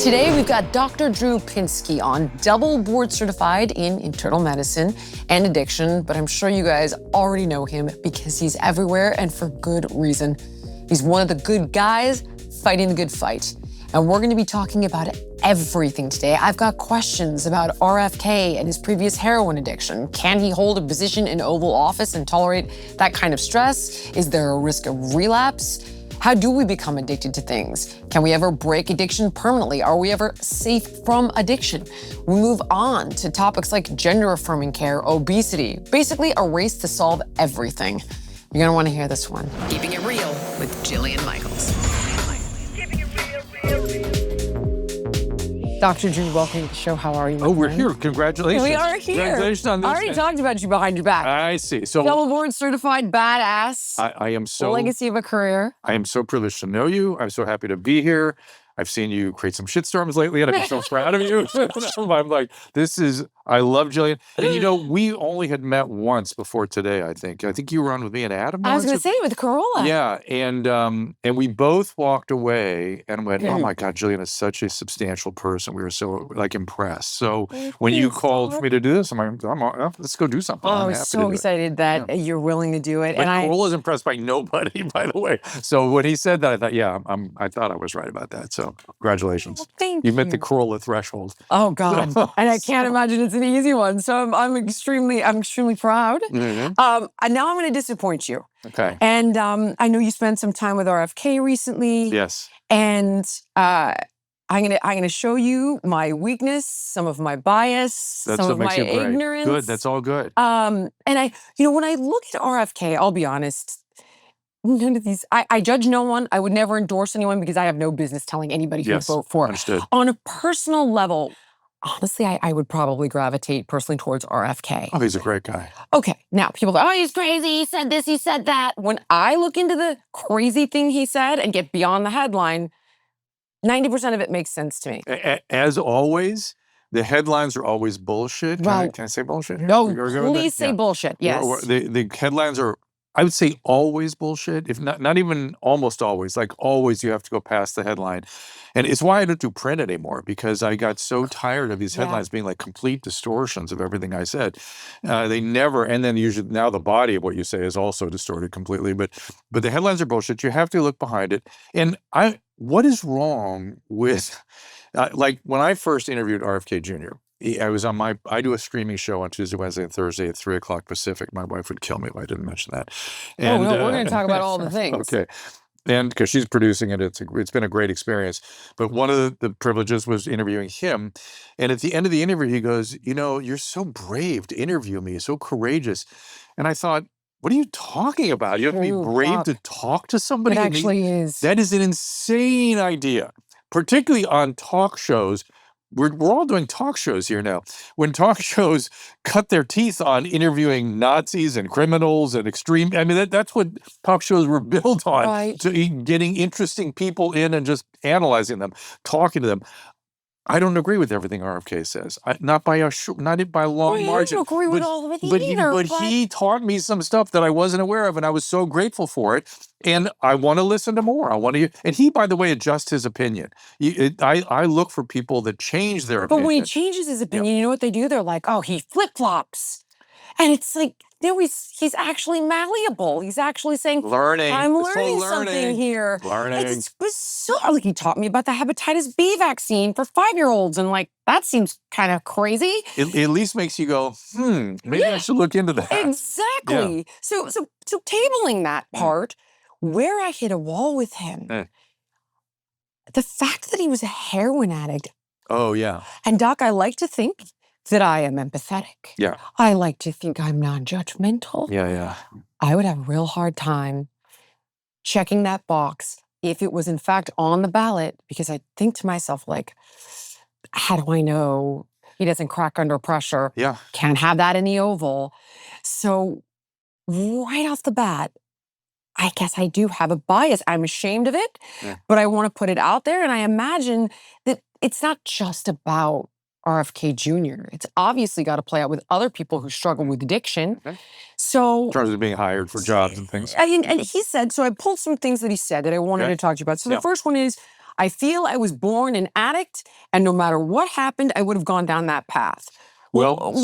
Today, we've got Dr. Drew Pinsky on, double board certified in internal medicine and addiction, but I'm sure you guys already know him because he's everywhere and for good reason. He's one of the good guys fighting the good fight. And we're gonna be talking about everything today. I've got questions about RFK and his previous heroin addiction. Can he hold a position in Oval Office and tolerate that kind of stress? Is there a risk of relapse? How do we become addicted to things? Can we ever break addiction permanently? Are we ever safe from addiction? We move on to topics like gender-affirming care, obesity, basically a race to solve everything. You're gonna wanna hear this one. Keeping It Real with Jillian Michaels. Dr. Drew, welcome to the show. How are you? Oh, we're here. Congratulations. We are here. Congratulations on this. I already talked about you behind your back. I see. So Double board certified badass. I am so legacy of a career. I am so privileged to know you. I'm so happy to be here. I've seen you create some shitstorms lately, and I'm so proud of you. I'm like, I love Jillian. And you know, we only had met once before today, I think. I think you were on with me and Adam. I was going to say, with Corolla. Yeah, and we both walked away and went, oh my God, Jillian is such a substantial person. We were so, like, impressed. So when you called for me to do this, I'm like, let's go do something. Oh, I was so excited that you're willing to do it. But Corolla's impressed by nobody, by the way. So when he said that, I thought, I thought I was right about that. So congratulations. Well, thank you. You met the Corolla threshold. Oh God. And I can't imagine it's an easy one. So I'm extremely proud. Mm-hmm. And now I'm going to disappoint you. Okay. And I know you spent some time with RFK recently. Yes. And I'm gonna show you my weakness, some of my bias, some of my ignorance. Good. That's all good. And when I look at RFK, I'll be honest. None of these, I judge no one. I would never endorse anyone because I have no business telling anybody who to vote for. Understood. On a personal level, honestly, I would probably gravitate personally towards RFK. Oh, he's a great guy. Okay, now people go, oh, he's crazy, he said this, he said that. When I look into the crazy thing he said and get beyond the headline, 90% of it makes sense to me. As always, the headlines are always bullshit. Can I say bullshit? No, please say bullshit, yes. The headlines are, I would say, always bullshit, if not even almost always. Like always, you have to go past the headline. And it's why I don't do print anymore, because I got so tired of these headlines being like complete distortions of everything I said. They never, and then usually now the body of what you say is also distorted completely. But the headlines are bullshit. You have to look behind it. And what is wrong with, like when I first interviewed RFK Jr., I do a streaming show on Tuesday, Wednesday, and Thursday at 3 o'clock Pacific. My wife would kill me if I didn't mention that. And, no, we're going to talk about all the things. Okay. And because she's producing it, it's been a great experience. But one of the privileges was interviewing him. And at the end of the interview, he goes, you're so brave to interview me, so courageous. And I thought, what are you talking about? You have to be brave to talk to somebody? It actually is. That is an insane idea, particularly on talk shows. We're all doing talk shows here now. When talk shows cut their teeth on interviewing Nazis and criminals and extreme, that's what talk shows were built on. Right. Getting interesting people in and just analyzing them, talking to them. I don't agree with everything RFK says. Not by a long margin. I don't agree with all of it either. But he taught me some stuff that I wasn't aware of, and I was so grateful for it. And I want to listen to more. And he, by the way, adjusts his opinion. I look for people that change their opinion. But when he changes his opinion, you know what they do? They're like, oh, he flip-flops. And it's like, he's actually malleable. He's actually saying, learning. I'm learning something here. Learning. It's bizarre. Like, he taught me about the hepatitis B vaccine for 5-year-olds. And like, that seems kind of crazy. It at least makes you go, maybe I should look into that. Exactly. Yeah. So tabling that part, where I hit a wall with him, the fact that he was a heroin addict. Oh, yeah. And Doc, I like to think that I am empathetic. Yeah. I like to think I'm non-judgmental. Yeah. I would have a real hard time checking that box if it was in fact on the ballot, because I think to myself, like, how do I know he doesn't crack under pressure? Yeah. Can't have that in the Oval. So right off the bat, I guess I do have a bias. I'm ashamed of it, but I want to put it out there. And I imagine that it's not just about RFK Jr. It's obviously got to play out with other people who struggle with addiction. Okay. So, in terms of being hired for jobs and things. And he said, so I pulled some things that he said that I wanted to talk to you about. So the first one is, I feel I was born an addict, and no matter what happened, I would have gone down that path. Well,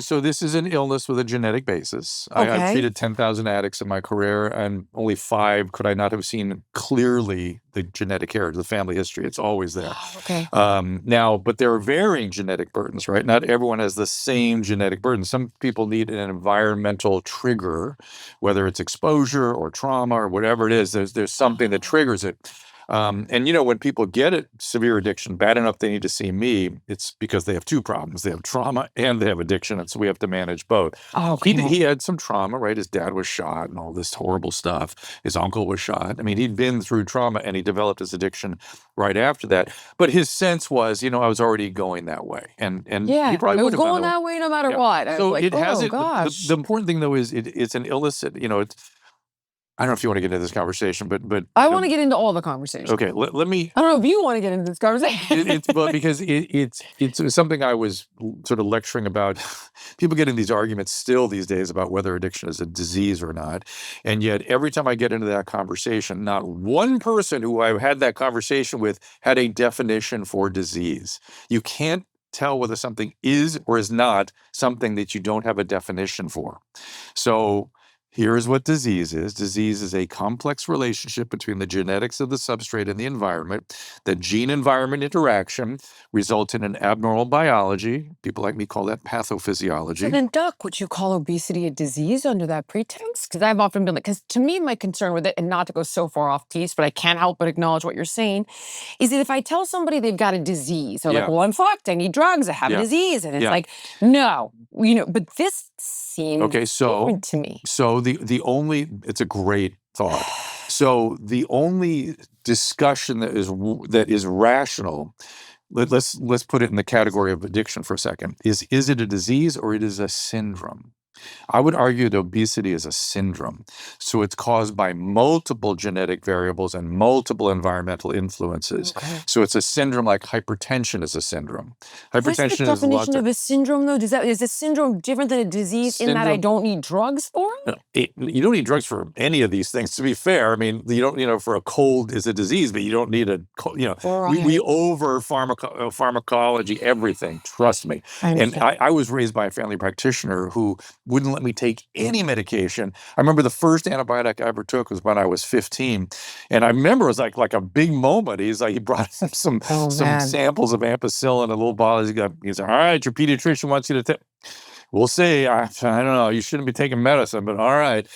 so this is an illness with a genetic basis. I've Okay. treated 10,000 addicts in my career, and only 5 could I not have seen clearly the genetic heritage, the family history. It's always there. Okay. Now, but there are varying genetic burdens, right? Not everyone has the same genetic burden. Some people need an environmental trigger, whether it's exposure or trauma or whatever it is. There's something that triggers it. And when people get it, severe addiction, bad enough they need to see me, it's because they have 2 problems. They have trauma and they have addiction, and so we have to manage both. Okay. He had some trauma, right? His dad was shot and all this horrible stuff. His uncle was shot. I mean, he'd been through trauma, and he developed his addiction right after that. But his sense was, I was already going that way. And Yeah, he probably it would was have going that way no matter what. I So was like, it has oh, it. gosh. The important thing, though, is it's an illness that, I don't know if you want to get into this conversation, but I want to get into all the conversations. Okay, let me. I don't know if you want to get into this conversation. Because it's something I was sort of lecturing about. People get in these arguments still these days about whether addiction is a disease or not, and yet every time I get into that conversation, not one person who I've had that conversation with had a definition for disease. You can't tell whether something is or is not something that you don't have a definition for. So here's what disease is. Disease is a complex relationship between the genetics of the substrate and the environment. The gene-environment interaction results in an abnormal biology. People like me call that pathophysiology. So then, Doc, would you call obesity a disease under that pretense? Because I've often been like, because to me, my concern with it, and not to go so far off piece, but I can't help but acknowledge what you're saying, is that if I tell somebody they've got a disease, they're like, well, I'm fucked, I need drugs, I have a disease. And it's like, no, but this seems different to me. So it's a great thought. So the only discussion that is rational, let's put it in the category of addiction for a second, is it a disease or it is a syndrome? I would argue that obesity is a syndrome. So it's caused by multiple genetic variables and multiple environmental influences. Okay. So it's a syndrome like hypertension is a syndrome. Hypertension is the definition of a syndrome, though? Is a syndrome different than a disease in that I don't need drugs for it? You don't need drugs for any of these things, to be fair. I mean, you don't, for a cold is a disease, but you don't need a cold, Right. we over pharmacology everything, trust me. And I was raised by a family practitioner who wouldn't let me take any medication. I remember the first antibiotic I ever took was when I was 15. And I remember it was like a big moment. He brought some samples of ampicillin and a little bottle. He said, all right, your pediatrician wants you to take. We'll see. I don't know. You shouldn't be taking medicine, but all right.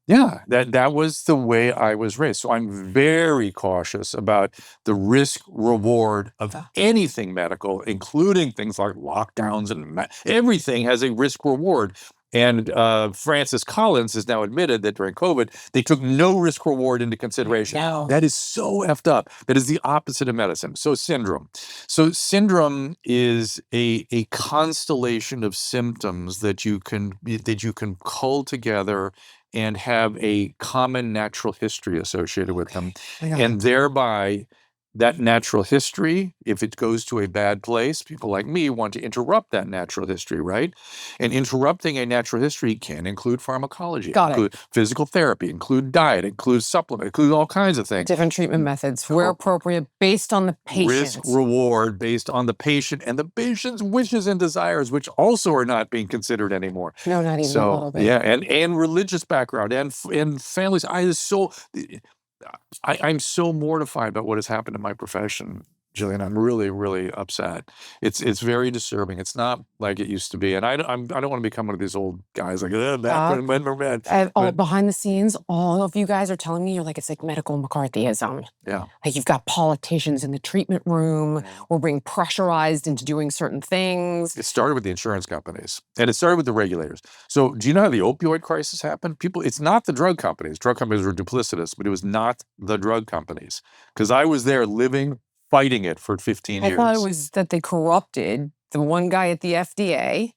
Yeah, that was the way I was raised. So I'm very cautious about the risk reward of anything medical, including things like lockdowns and everything has a risk reward. And Francis Collins has now admitted that during COVID, they took no risk reward into consideration. No. That is so effed up. That is the opposite of medicine. So syndrome. So syndrome is a constellation of symptoms that you can cull together and have a common natural history associated with them. And thereby, that natural history, if it goes to a bad place, people like me want to interrupt that natural history, right? And interrupting a natural history can include pharmacology, include physical therapy, include diet, include supplement, include all kinds of things. Different treatment methods, where appropriate, based on the patient. Risk reward based on the patient and the patient's wishes and desires, which also are not being considered anymore. No, not even a little bit. Yeah, and religious background and families. I'm so mortified about what has happened in my profession, Jillian. I'm really, really upset. It's very disturbing. It's not like it used to be. And I don't want to become one of these old guys like, back when we're mad. Behind the scenes, all of you guys are telling me it's like medical McCarthyism. Yeah. Like you've got politicians in the treatment room. We're being pressurized into doing certain things. It started with the insurance companies and it started with the regulators. So do you know how the opioid crisis happened? It's not the drug companies. Drug companies were duplicitous, but it was not the drug companies. Because I was there fighting it for 15 years. I thought it was that they corrupted the one guy at the FDA.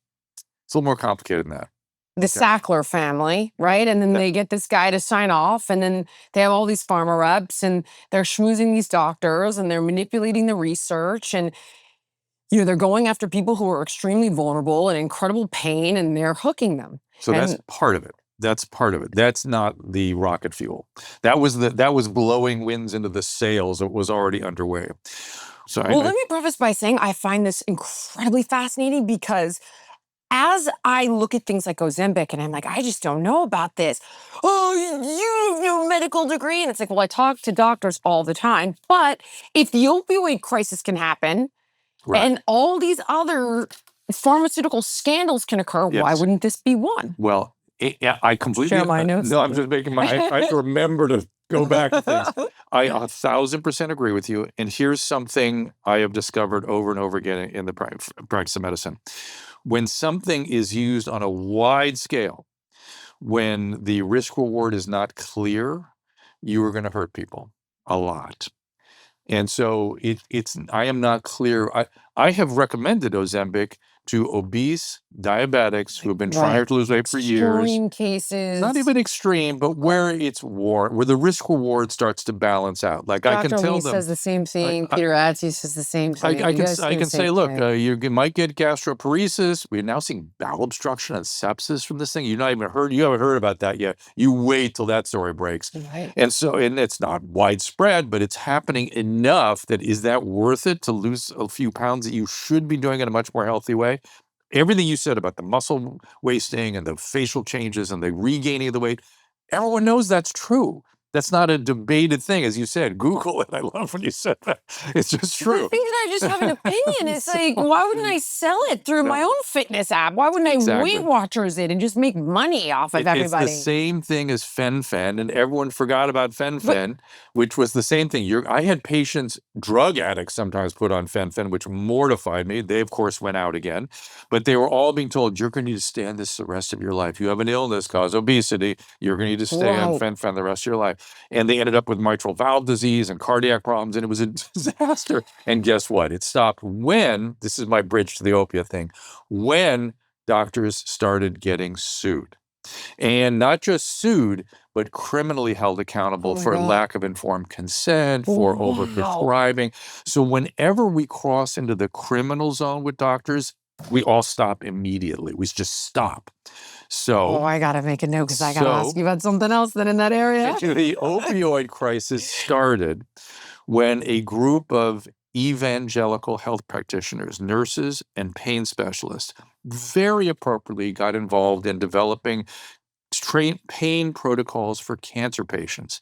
It's a little more complicated than that. The Sackler family, right? And then they get this guy to sign off, and then they have all these pharma reps, and they're schmoozing these doctors, and they're manipulating the research, and they're going after people who are extremely vulnerable and incredible pain, and they're hooking them. So that's part of it. That's part of it. That's not the rocket fuel. That was blowing winds into the sails that was already underway. So Well, let me preface by saying I find this incredibly fascinating because as I look at things like Ozempic and I'm like, I just don't know about this. Oh, you have no medical degree. And it's like, well, I talk to doctors all the time. But if the opioid crisis can happen and all these other pharmaceutical scandals can occur, why wouldn't this be one? Well, I completely share my notes. No, I'm just making I have to remember to go back to things. I 1,000% agree with you. And here's something I have discovered over and over again in the practice of medicine. When something is used on a wide scale, when the risk reward is not clear, you are going to hurt people a lot. And so I am not clear. I have recommended Ozempic to obese diabetics who have been trying to lose weight for years. Extreme cases. Not even extreme, but where it's where the risk reward starts to balance out. Like I can Dr. tell Lee them. says the same thing. Peter Atze says the same thing. I can say, look, you might get gastroparesis. We're now seeing bowel obstruction and sepsis from this thing. You haven't heard about that yet. You wait till that story breaks. Right. And it's not widespread, but it's happening enough that is that worth it to lose a few pounds that you should be doing in a much more healthy way? Everything you said about the muscle wasting and the facial changes and the regaining of the weight, everyone knows that's true. That's not a debated thing, as you said. Google it. I love when you said that. It's just true. I think that I just have an opinion. It's like, why wouldn't I sell it through my own fitness app? Why wouldn't I Weight Watchers it and just make money off of everybody? It's the same thing as fen-phen, and everyone forgot about fen-phen, which was the same thing. I had patients, drug addicts sometimes put on fen-phen, which mortified me. They, of course, went out again. But they were all being told, you're going to need to stay on this the rest of your life. You have an illness caused obesity. You're going to need to stay on fen-phen the rest of your life. And they ended up with mitral valve disease and cardiac problems, and it was a disaster. And guess what? It stopped when, this is my bridge to the opiate thing, when doctors started getting sued. And not just sued, but criminally held accountable for lack of informed consent, for overprescribing. So whenever we cross into the criminal zone with doctors, we all stop immediately. We just stop. So I got to make a note because I got to ask you about something else then in that area. The opioid crisis started when a group of evangelical health practitioners, nurses, and pain specialists very appropriately got involved in developing pain protocols for cancer patients.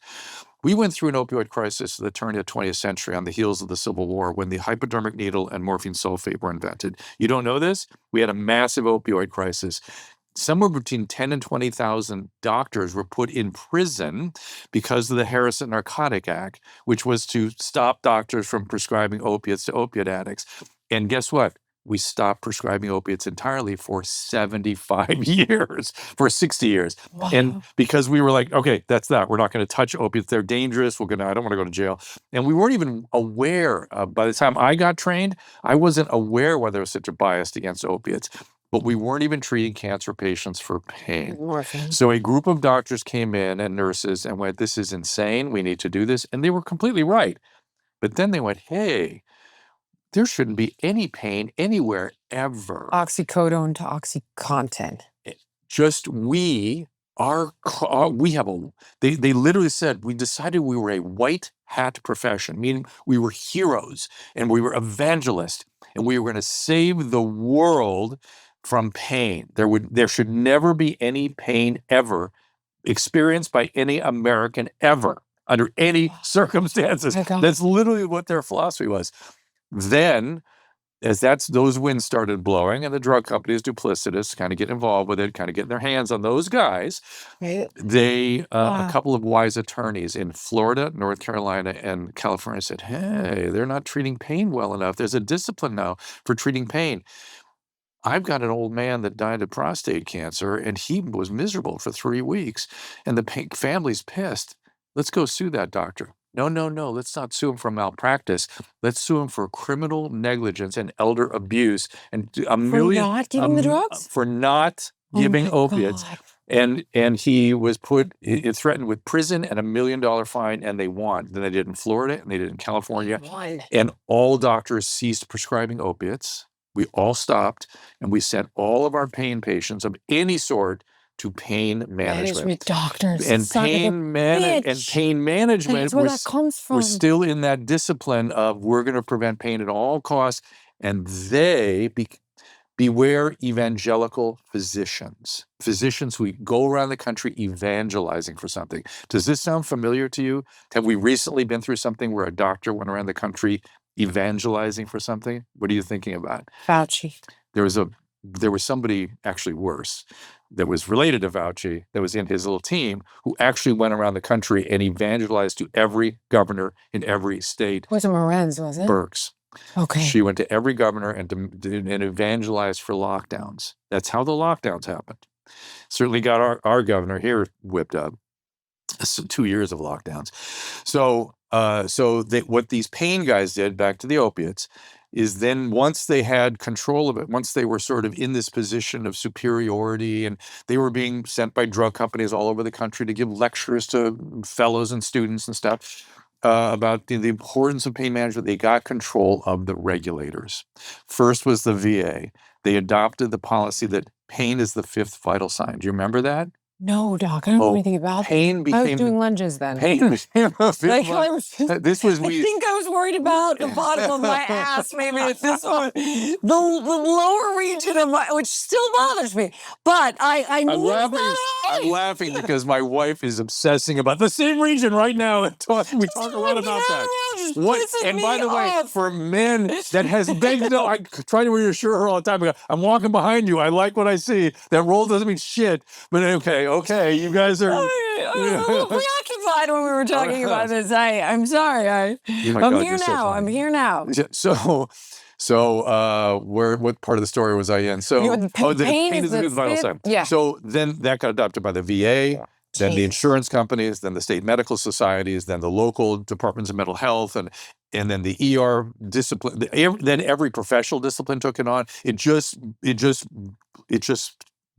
We went through an opioid crisis at the turn of the 20th century on the heels of the Civil War when the hypodermic needle and morphine sulfate were invented. You don't know this? We had a massive opioid crisis. Somewhere between 10 and 20,000 doctors were put in prison because of the Harrison Narcotic Act, which was to stop doctors from prescribing opiates to opiate addicts. And guess what? We stopped prescribing opiates entirely for 75 years, for 60 years. Wow. And because we were like, okay, that's that. We're not going to touch opiates. They're dangerous. I don't want to go to jail. And we weren't even aware. By the time I got trained, I wasn't aware why there was such a bias against opiates. But we weren't even treating cancer patients for pain. Morphine. So a group of doctors came in and nurses and went, this is insane. We need to do this. And they were completely right. But then they went, hey, there shouldn't be any pain anywhere ever. Oxycodone to OxyContin. They literally said, we decided we were a white hat profession, meaning we were heroes and we were evangelists and we were going to save the world from pain. There should never be any pain ever experienced by any American ever under any circumstances. That's literally what their philosophy was. Then, as those winds started blowing and the drug companies, duplicitous, kind of get involved with it, kind of getting their hands on those guys, a couple of wise attorneys in Florida, North Carolina, and California said, hey, they're not treating pain well enough. There's a discipline now for treating pain. I've got an old man that died of prostate cancer, and he was miserable for 3 weeks, and the family's pissed. Let's go sue that doctor. No. Let's not sue him for malpractice. Let's sue him for criminal negligence and elder abuse and $1 million for not giving the drugs, for not giving opiates. And he was threatened with prison and $1 million fine, and they won. Then they did in Florida and they did in California, and all doctors ceased prescribing opiates. We all stopped, and we sent all of our pain patients of any sort to pain management. Management doctors. And son of a pain management That's where that comes from. we're still in that discipline of we're going to prevent pain at all costs. And beware evangelical physicians who go around the country evangelizing for something. Does this sound familiar to you? Have we recently been through something where a doctor went around the country evangelizing for something? What are you thinking about? Fauci. There was somebody actually worse that was related to Fauci that was in his little team who actually went around the country and evangelized to every governor in every state. It wasn't Morenz, was it? Burks. Okay. She went to every governor and evangelized for lockdowns. That's how the lockdowns happened. Certainly got our governor here whipped up. 2 years of lockdowns. So what these pain guys did, back to the opiates, is then once they had control of it, once they were sort of in this position of superiority, and they were being sent by drug companies all over the country to give lectures to fellows and students and stuff about the importance of pain management, they got control of the regulators. First was the VA. They adopted the policy that pain is the fifth vital sign. Do you remember that? No, Doc, I don't know anything about pain became, I was doing lunges then. Pain became the fifth this was I think I was worried about the bottom of my ass, maybe at this one. The lower region of my, which still bothers me. But I'm laughing because my wife is obsessing about the same region right now. We talk a lot about that. And by the way, for men that has begged, I try to reassure her all the time. I'm walking behind you. I like what I see. That roll doesn't mean shit. But okay, you guys are preoccupied when we were talking about this. I'm sorry. I'm here now. So what part of the story was I in? So the pain is the vital sign. Yeah. So then that got adopted by the VA. Then the insurance companies, then the state medical societies, then the local departments of mental health, and then the ER discipline. Then every professional discipline took it on. It just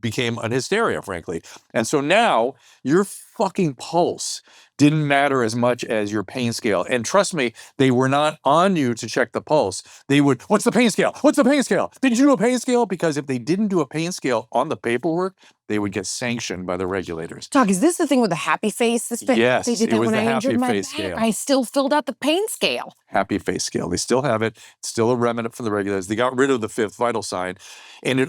became an hysteria, frankly. And so now your fucking pulse didn't matter as much as your pain scale. And trust me, they were not on you to check the pulse. They would, what's the pain scale? What's the pain scale? Did you do a pain scale? Because if they didn't do a pain scale on the paperwork, they would get sanctioned by the regulators. Doc, is this the thing with the happy face? Yes, they did that it was when the I injured happy my face back. scale. I still filled out the pain scale. Happy face scale. They still have it. It's still a remnant from the regulators. They got rid of the fifth vital sign, and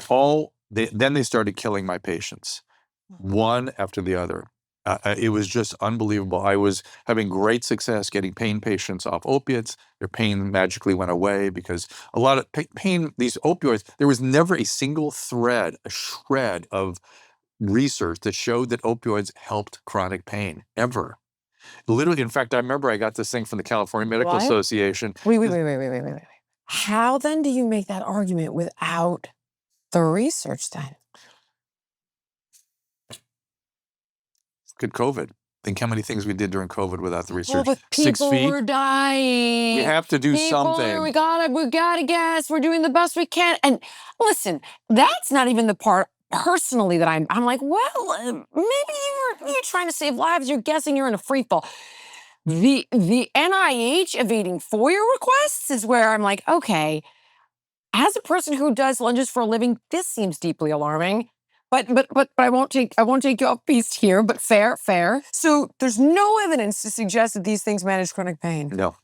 then they started killing my patients, one after the other. It was just unbelievable. I was having great success getting pain patients off opiates. Their pain magically went away because a lot of pain, these opioids, there was never a single shred of research that showed that opioids helped chronic pain, ever. Literally, in fact, I remember I got this thing from the California Medical Association. Wait. How then do you make that argument without the research then? Look at COVID. Think how many things we did during COVID without the research. But people were dying. We have to do something. We gotta guess. We're doing the best we can. And listen, that's not even the part personally that I'm like, well, maybe you're trying to save lives. You're guessing you're in a free fall. The NIH evading FOIA requests is where I'm like, okay, as a person who does lunges for a living, this seems deeply alarming. But I won't take you off piste here, but fair. So there's no evidence to suggest that these things manage chronic pain. No.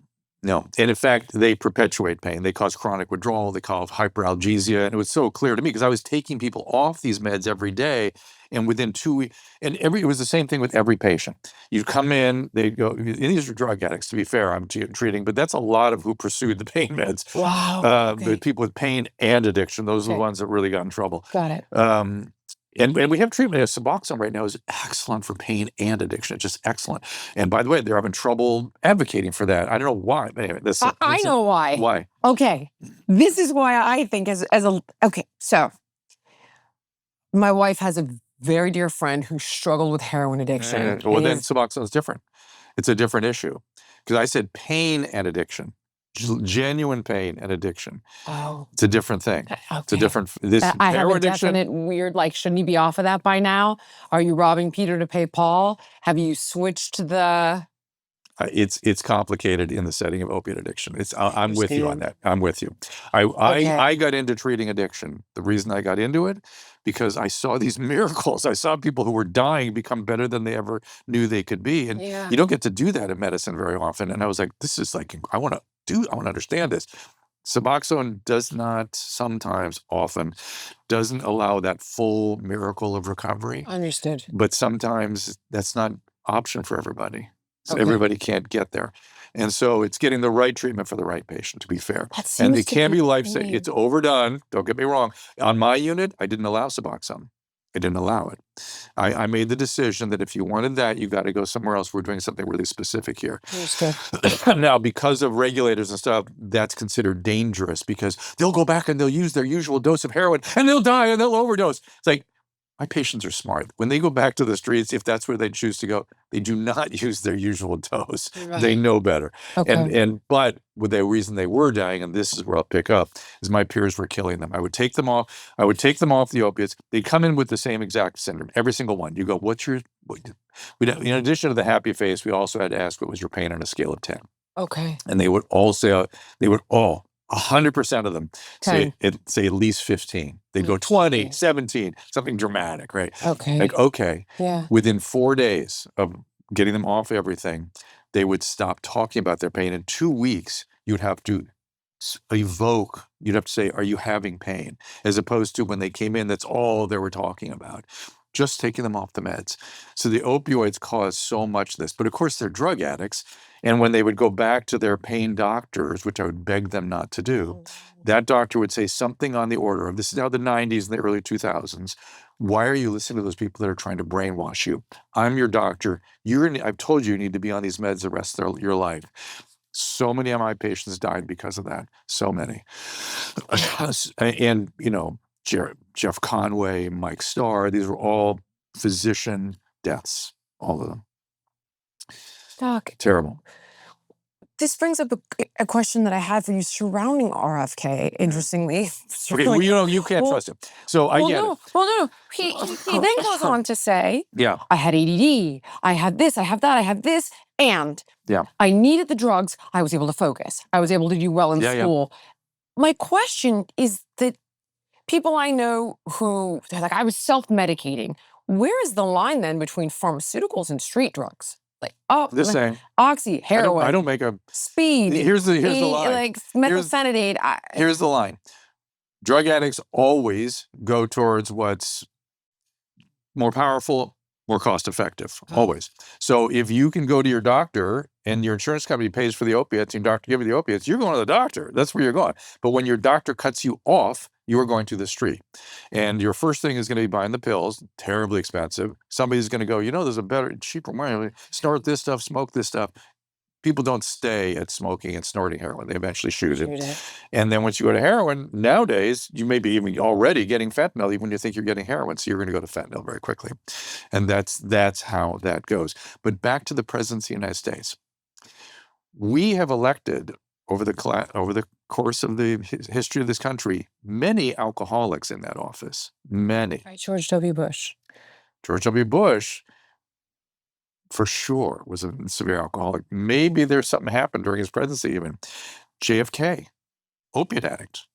And in fact, they perpetuate pain. They cause chronic withdrawal. They cause hyperalgesia. And it was so clear to me because I was taking people off these meds every day. And within 2 weeks, it was the same thing with every patient. You come in, they go, and these are drug addicts, to be fair, I'm treating, but that's a lot of who pursued the pain meds. Wow. Okay. People with pain and addiction, those are the ones that really got in trouble. Got it. And we have treatment. Suboxone right now is excellent for pain and addiction. It's just excellent. And by the way, they're having trouble advocating for that. I don't know why. But anyway, I know why. Why? Okay. This is why I think so my wife has a very dear friend who struggled with heroin addiction. Then Suboxone is different. It's a different issue. Because I said pain and addiction. Genuine pain and addiction. Oh. It's a different thing. Okay. It's a different, I have a addiction, definite weird, shouldn't he be off of that by now? Are you robbing Peter to pay Paul? Have you switched the... It's complicated in the setting of opiate addiction. I'm with you on that. I'm with you. Okay. I got into treating addiction. The reason I got into it, because I saw these miracles. I saw people who were dying become better than they ever knew they could be. And Yeah. you don't get to do that in medicine very often. And I was like, this is like, I want to understand this. Suboxone does not sometimes, often, doesn't allow that full miracle of recovery. Understood. But sometimes that's not option for everybody. So Okay. everybody can't get there. And so it's getting the right treatment for the right patient, to be fair. That And seems it to can be life insane. it's overdone. Don't get me wrong. On my unit, I didn't allow Suboxone. I didn't allow it. I made the decision that if you wanted that, you got to go somewhere else. We're doing something really specific here. Understood. Now, because of regulators and stuff, that's considered dangerous because they'll go back and they'll use their usual dose of heroin and they'll die and they'll overdose. It's like, my patients are smart. When they go back to the streets, if that's where they choose to go, they do not use their usual dose. Right. They know better. Okay. But with the reason they were dying, and this is where I'll pick up, is my peers were killing them. I would take them off. I would take them off the opiates. They'd come in with the same exact syndrome, every single one. You go, in addition to the happy face, we also had to ask, what was your pain on a scale of 10? Okay. And they would all say, 100% of them say 10. at least 15. They'd go 20, 17, something dramatic, right? Okay. Like, okay. Yeah. Within 4 days of getting them off everything, they would stop talking about their pain. In 2 weeks, you'd have to you'd have to say, are you having pain? As opposed to when they came in, that's all they were talking about. Just taking them off the meds. So the opioids cause so much of this. But of course, they're drug addicts. And when they would go back to their pain doctors, which I would beg them not to do, that doctor would say something on the order of, this is now the 90s and the early 2000s. Why are you listening to those people that are trying to brainwash you? I'm your doctor. I've told you need to be on these meds the rest of your life. So many of my patients died because of that. So many. And, Jeff Conway, Mike Starr, these were all physician deaths, all of them. Doc, Terrible. this brings up a question that I had for you surrounding RFK, interestingly. Okay, well, you can't trust him. So I get it. Well, no. He then goes on to say, Yeah. I had ADD, I had this, I have that, I have this, and Yeah. I needed the drugs. I was able to focus. I was able to do well in school. My question is that people I know who, they're like, I was self-medicating. Where is the line then between pharmaceuticals and street drugs? Like, Saying, oxy, heroin, I don't make a speed. Here's the line. Like methylphenidate. Here's the line. Drug addicts always go towards what's more powerful, more cost effective, always. So if you can go to your doctor and your insurance company pays for the opiates and your doctor gives you the opiates, you're going to the doctor. That's where you're going. But when your doctor cuts you off, you are going to the street. And your first thing is going to be buying the pills, terribly expensive. Somebody's going to go, there's a better, cheaper way. Snort this stuff, smoke this stuff. People don't stay at smoking and snorting heroin. They eventually shoot it. And then once you go to heroin, nowadays, you may be even already getting fentanyl even when you think you're getting heroin. So you're going to go to fentanyl very quickly. And that's how that goes. But back to the presidency of the United States. We have elected over the course of the history of this country, many alcoholics in that office. Many. Right, George W. Bush. George W. Bush, for sure, was a severe alcoholic. Maybe there's something happened during his presidency even. JFK, opiate addict.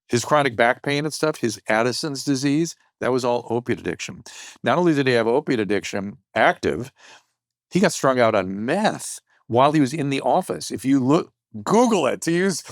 His chronic back pain and stuff, his Addison's disease, that was all opiate addiction. Not only did he have opiate addiction active, he got strung out on meth while he was in the office. If you Google it to use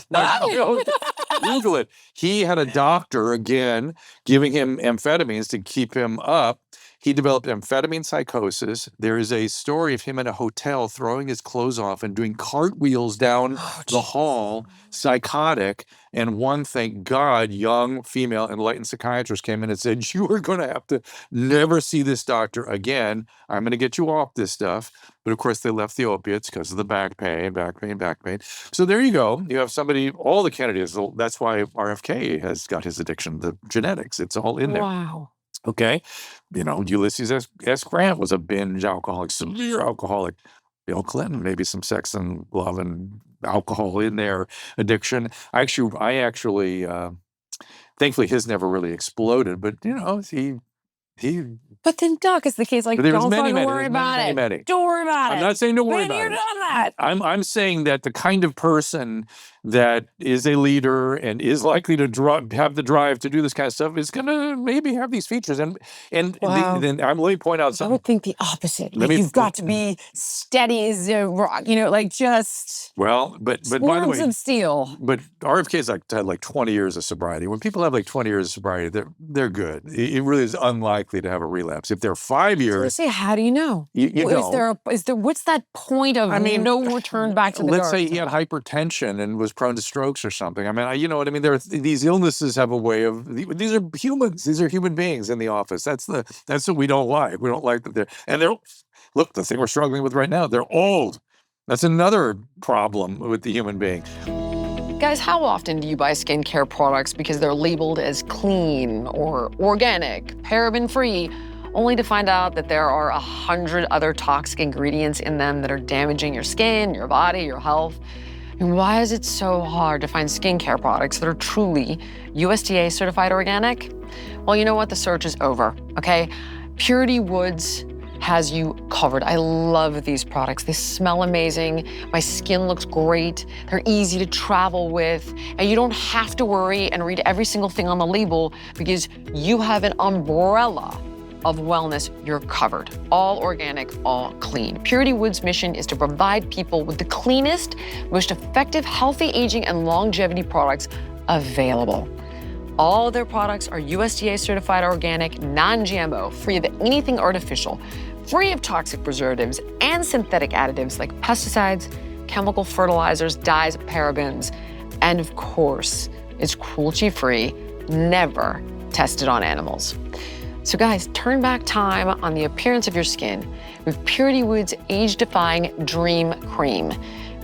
Google it. He had a doctor, again, giving him amphetamines to keep him up. He developed amphetamine psychosis. There is a story of him in a hotel throwing his clothes off and doing cartwheels down the hall, psychotic. And one, thank God, young female enlightened psychiatrist came in and said, you are going to have to never see this doctor again. I'm going to get you off this stuff. But of course, they left the opiates because of the back pain. So there you go. You have somebody, all the candidates. That's why RFK has got his addiction, the genetics. It's all in there. Wow. Okay. Ulysses S. Grant was a binge alcoholic, severe alcoholic. Bill Clinton, maybe some sex and love and alcohol in their addiction. I actually, thankfully his never really exploded, but he But then Duck is the case, like, There was don't many, fucking worry about it. many. Don't worry about it. I'm not saying don't worry Been here, about it. done that. I'm saying that the kind of person that is a leader and is likely to have the drive to do this kind of stuff is going to maybe have these features. And Wow. then let me point out I something. would think the opposite. Like, you've got to be steady as a rock, you know, like just well, but by the swords way, of steel. but RFK's had like 20 years of sobriety. When people have like 20 years of sobriety, they're good. It really is unlikely to have a relapse. If they're 5 years, So how do you know? you know. Is there what's that point of no return back to the let's dark say he had hypertension and was prone to strokes or something. I mean, you know what I mean? These illnesses have a way of, these are humans. These are human beings in the office. That's what we don't like. We don't like that look, the thing we're struggling with right now, they're old. That's another problem with the human being. Guys, how often do you buy skincare products because they're labeled as clean or organic, paraben-free, only to find out that there are 100 other toxic ingredients in them that are damaging your skin, your body, your health? And why is it so hard to find skincare products that are truly USDA certified organic? Well, you know what? The search is over, okay? Purity Woods has you covered. I love these products. They smell amazing. My skin looks great. They're easy to travel with. And you don't have to worry and read every single thing on the label because you have an umbrella of wellness. You're covered. All organic, all clean. Purity Woods' mission is to provide people with the cleanest, most effective, healthy aging and longevity products available. All their products are USDA certified organic, non-GMO, free of anything artificial, free of toxic preservatives and synthetic additives like pesticides, chemical fertilizers, dyes, parabens, and of course, it's cruelty-free, never tested on animals. So guys, turn back time on the appearance of your skin with Purity Woods Age-Defying Dream Cream.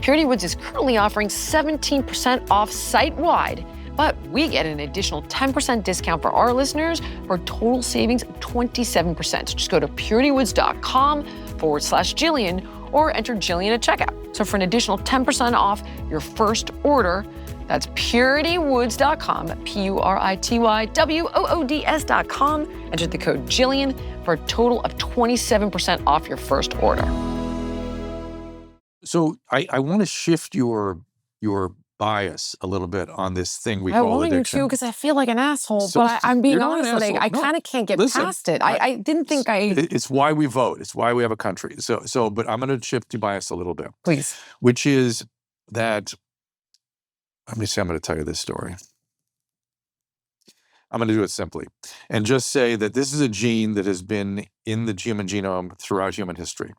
Purity Woods is currently offering 17% off site-wide, but we get an additional 10% discount for our listeners for a total savings of 27%. Just go to puritywoods.com/Jillian or enter Jillian at checkout. So for an additional 10% off your first order, that's puritywoods.com, PURITYWOODS.com. Enter the code Jillian for a total of 27% off your first order. So I want to shift your bias a little bit on this thing we call addiction. I want you to because I feel like an asshole, So, but I'm being you're not an honest, like, I asshole. kind of can't get Listen, past it. I didn't think It's why we vote. It's why we have a country. So, but I'm going to shift your bias a little bit. Please. Which is that, I'm going to tell you this story. I'm going to do it simply and just say that this is a gene that has been in the human genome throughout human history.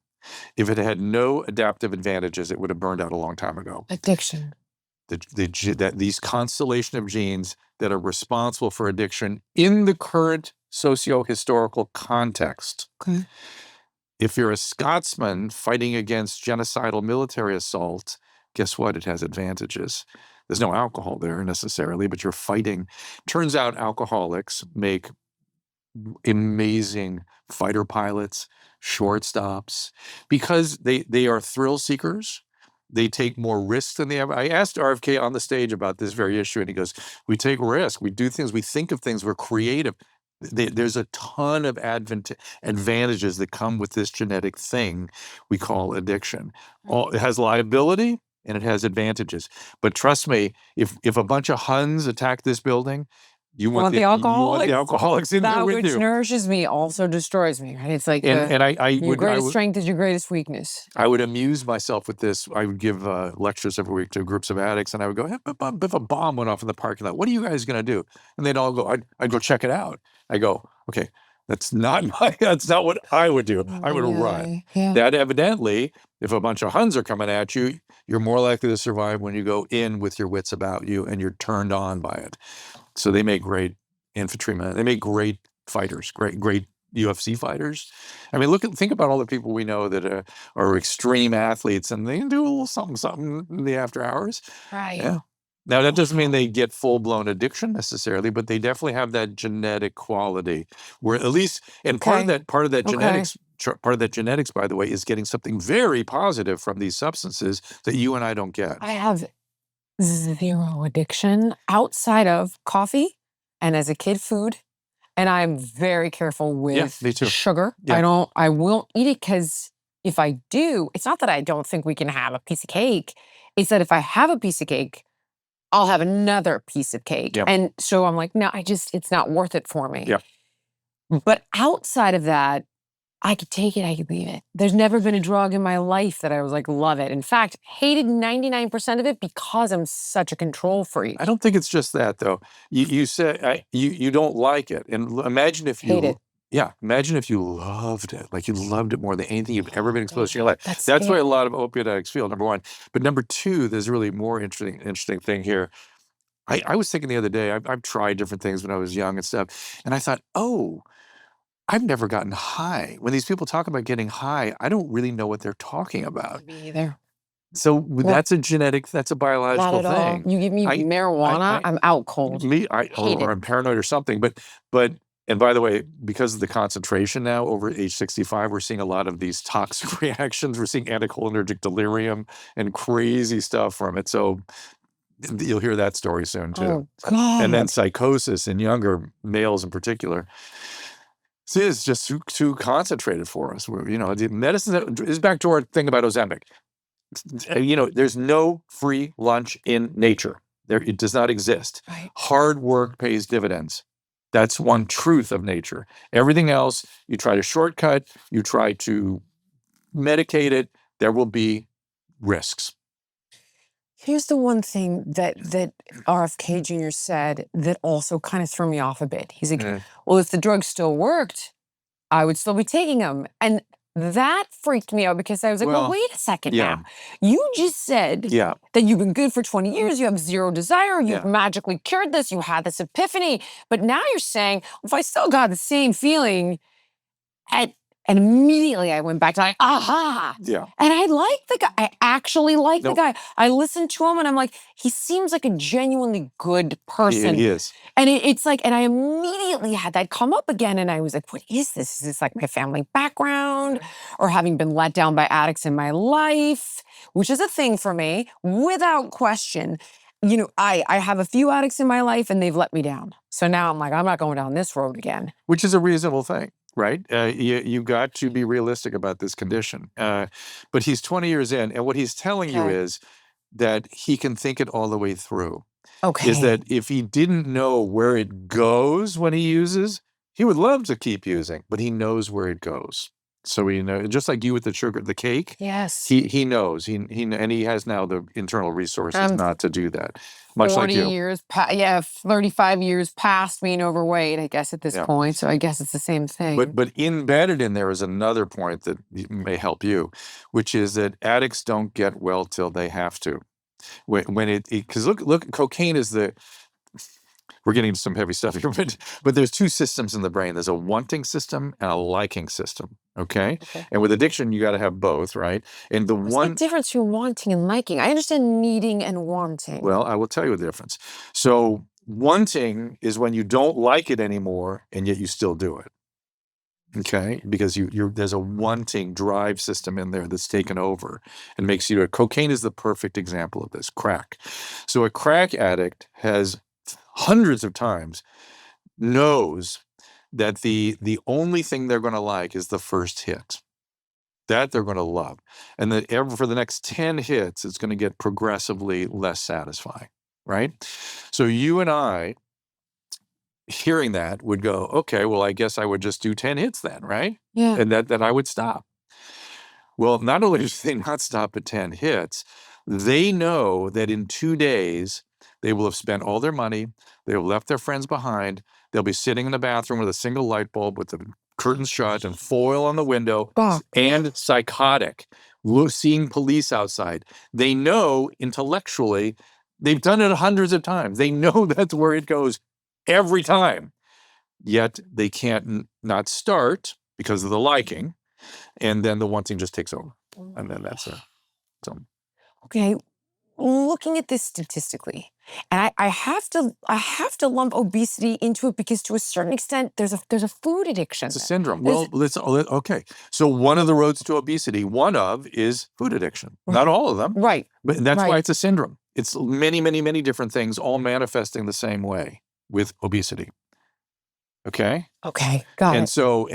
If it had no adaptive advantages, it would have burned out a long time ago. Addiction. These constellation of genes that are responsible for addiction in the current socio-historical context. Okay. If you're a Scotsman fighting against genocidal military assault, guess what? It has advantages. There's no alcohol there necessarily, but you're fighting. Turns out alcoholics make amazing fighter pilots, shortstops, because they are thrill seekers. They take more risks than they ever. I asked RFK on the stage about this very issue, and he goes, we take risks, we do things, we think of things, we're creative. There's a ton of advantages that come with this genetic thing we call addiction. It has liability and it has advantages. But trust me, if a bunch of Huns attack this building, you want the alcoholics in there with you. That which nourishes me also destroys me, right? It's like your greatest strength is your greatest weakness. I would amuse myself with this. I would give lectures every week to groups of addicts, and I would go, hey, if a bomb went off in the parking lot, what are you guys going to do? And they'd all go, I'd go check it out. I go, okay, that's not what I would do. I would run. Yeah. That evidently, if a bunch of Huns are coming at you, you're more likely to survive when you go in with your wits about you and you're turned on by it. So they make great infantrymen. They make great fighters, great UFC fighters. I mean, think about all the people we know that are extreme athletes, and they can do a little something in the after hours. Right. Yeah. Now that doesn't mean they get full-blown addiction necessarily, but they definitely have that genetic quality where at least, and part of that genetics, by the way, is getting something very positive from these substances that you and I don't get. I have zero addiction outside of coffee and as a kid food And I'm very careful with me too. sugar. Yeah. I won't eat it because if I do, it's not that I don't think we can have a piece of cake. It's that if I have a piece of cake, I'll have another piece of cake. Yep. And so I'm like, no, it's not worth it for me. Yeah. But outside of that, I could take it, I could leave it. There's never been a drug in my life that I was like, love it. In fact, hated 99% of it because I'm such a control freak. I don't think it's just that though. You said you don't like it, and imagine if Hate you it. imagine if you loved it, like you loved it more than anything you've ever been exposed to in your life. That's That's why it. a lot of opiate addicts feel, number one. But number two, there's a really more interesting thing here. I was thinking the other day, I've tried different things when I was young and stuff, and I thought, oh, I've never gotten high. When these people talk about getting high, I don't really know what they're talking about. Me either. So that's a genetic, that's a Not biological at all. thing. You give me marijuana, I'm out cold. Me, Hate or it. I'm paranoid or something. But and by the way, because of the concentration now over age 65, we're seeing a lot of these toxic reactions. We're seeing anticholinergic delirium and crazy stuff from it. So you'll hear that story soon too. Oh, God. And then psychosis in younger males in particular. See, it's just too concentrated for us. The medicine is back to our thing about Ozempic. There's no free lunch in nature. It does not exist. Right. Hard work pays dividends. That's one truth of nature. Everything else, you try to shortcut, you try to medicate it, there will be risks. Here's the one thing that RFK Jr. said that also kind of threw me off a bit. He's like, well, if the drug still worked, I would still be taking them. And that freaked me out because I was like, well, wait a second now. You just said that you've been good for 20 years, you have zero desire, you've magically cured this, you had this epiphany. But now you're saying, if I still got the same feeling and immediately I went back to like, aha. Yeah. And I like the guy. I actually like the guy. I listened to him and I'm like, he seems like a genuinely good person. He is. And it's like, and I immediately had that come up again. And I was like, what is this? Is this like my family background or having been let down by addicts in my life, which is a thing for me without question. I have a few addicts in my life and they've let me down. So now I'm like, I'm not going down this road again. Which is a reasonable thing. Right? You got to be realistic about this condition. But he's 20 years in, and what he's telling you is that he can think it all the way through. Okay. Is that if he didn't know where it goes when he uses, he would love to keep using, but he knows where it goes. So just like you with the sugar, the cake. Yes. He knows. And he has now the internal resources not to do that. Much like you. 35 years past being overweight, I guess, at this point. So I guess it's the same thing. But embedded in there is another point that may help you, which is that addicts don't get well till they have to. Because look, cocaine is we're getting into some heavy stuff here, but there's two systems in the brain. There's a wanting system and a liking system. Okay. And with addiction, you got to have both, right? And What's the difference between wanting and liking? I understand needing and wanting. Well, I will tell you the difference. So wanting is when you don't like it anymore, and yet you still do it. Okay, because there's a wanting drive system in there that's taken over and makes you do it. Cocaine is the perfect example of this. Crack. So a crack addict has hundreds of times knows that the only thing they're going to like is the first hit. That they're going to love. And that for the next 10 hits, it's going to get progressively less satisfying, right? So you and I, hearing that, would go, okay, well, I guess I would just do 10 hits then, right? Yeah. And that I would stop. Well, not only do they not stop at 10 hits, they know that in 2 days, they will have spent all their money, they will have left their friends behind, they'll be sitting in the bathroom with a single light bulb with the curtains shut and foil on the window, and psychotic, seeing police outside. They know intellectually, they've done it hundreds of times. They know that's where it goes every time. Yet they can't not start because of the liking, and then the wanting just takes over. And then that's it. So. Okay. Looking at this statistically, and I have to lump obesity into it because to a certain extent there's a food addiction. It's a syndrome. Well, okay. So one of the roads to obesity, is food addiction. Not all of them. Right. But that's why it's a syndrome. It's many, many, many different things all manifesting the same way with obesity. Okay. Okay, got And it. so,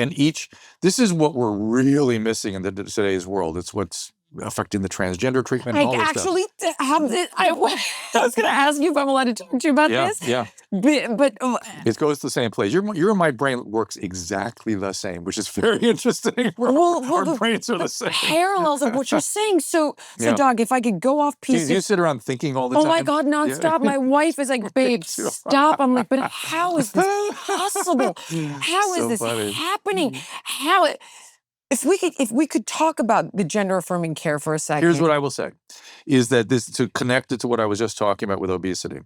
this is what we're really missing in today's world. It's what's affecting the transgender treatment and I all this stuff. actually have this. I was going to ask you if I'm allowed to talk to you about Yeah, this. yeah. But It goes to the same place. Your and my brain works exactly the same, which is very interesting. Our the brains are the same. parallels of what you're saying. So Yeah. Doc, if I could go off Do piece you of sit around thinking all the oh time? my God, nonstop. My wife is like, babe, too. stop. I'm like, but how is this possible? How is So this funny. happening? If we could talk about the gender affirming care for a second. Here's what I will say, is that this, to connect it to what I was just talking about with obesity,